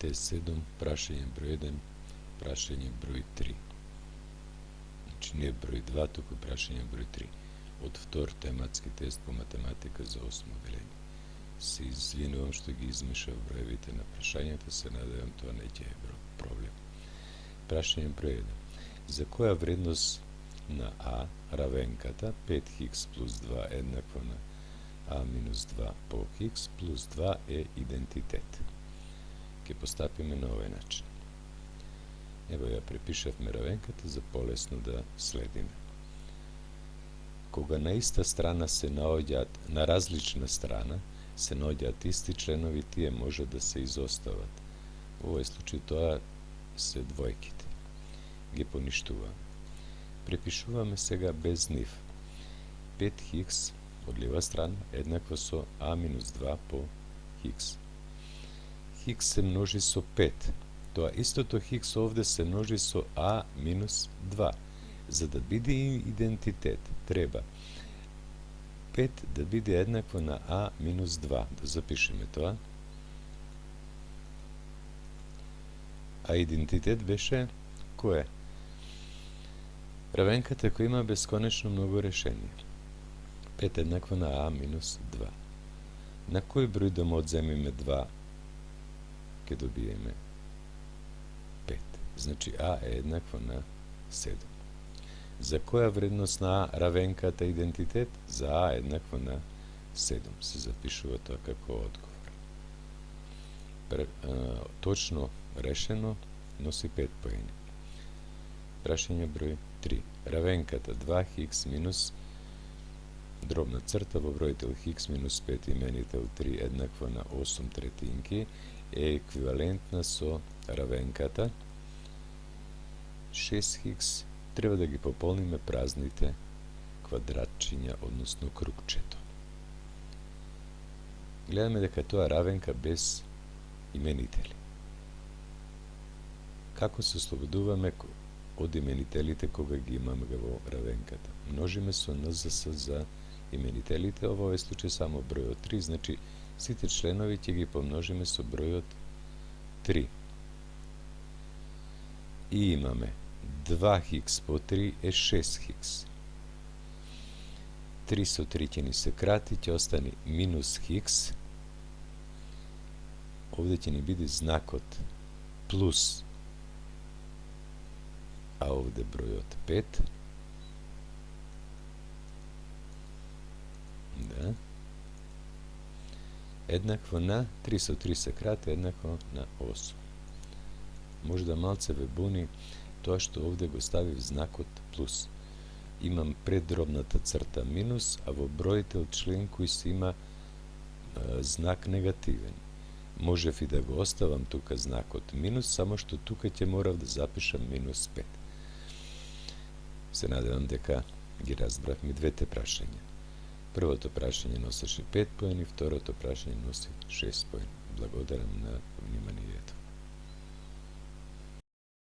Т7, прашање број 1, прашање број 3. Значи не број 2, туку прашање број 3. Од втор тематски тест по математика за 8 одделение. Се извинувам што ги измешав броевите на прашањата, се надевам тоа не ќе е проблем. Прашање број 1. За која вредност на А равенката 5х плюс 2 еднакво на А минус 2 по х плюс 2 е идентитет? Ке постапиме на овој начин. Ево ја препишавме равенката за полесно да следиме. Кога на иста страна се наоѓаат, на различна страна се наоѓаат исти членови, тие може да се изостават. Во овој случај тоа се двојките. Ги поништуваме. Препишуваме сега без нив. 5х од лева страна еднакво со А минус 2 по х. Х се множи со 5. Тоа истото х овде се множи со А минус 2. За да биде идентитет, треба 5 да биде еднакво на А минус 2. Да запишеме тоа. А идентитет беше кое? Равенката која има бесконечно многу решение. 5 еднакво на А минус 2. На кој број да му одземиме 2, ќе добиеме 5. Значи А е еднакво на 7. За која вредност на А равенката идентитет? За А еднакво на 7. Се запишува тоа како одговор. Точно решено носи 5 поени. Прашање број 3. Равенката 2х минус дробна црта во бројител х минус 5 именител 3 еднакво на 8 третинки е еквивалентна со равенката 6х. Треба да ги пополниме празните квадратчиња, односно кругчето. Гледаме дека тоа равенка без именители. Како се ослободуваме од именителите кога ги имаме во равенката? Множиме со НЗС за именителите, во овој случај само бројот 3, значи сите членови ќе ги помножиме со бројот 3. И имаме 2х по 3 е 6х. 3 со 3 ќе ни се крати, ќе остане минус х. Овде ќе ни биде знакот плюс, а овде бројот 5. Да. Еднакво на 3 со 3 се крати, еднакво на 8. Може да малце ве буни тоа што овде го ставив знакот плюс. Имам пред дробната црта минус, а во бројител член кој се има знак негативен. Можев и да го оставам тука знакот минус, само што тука ќе морав да запишам минус 5. Се надевам дека ги разбравме двете прашања. Првото прашање носеше 5 поени, второто прашање носи 6 поени. Благодарам на вниманието.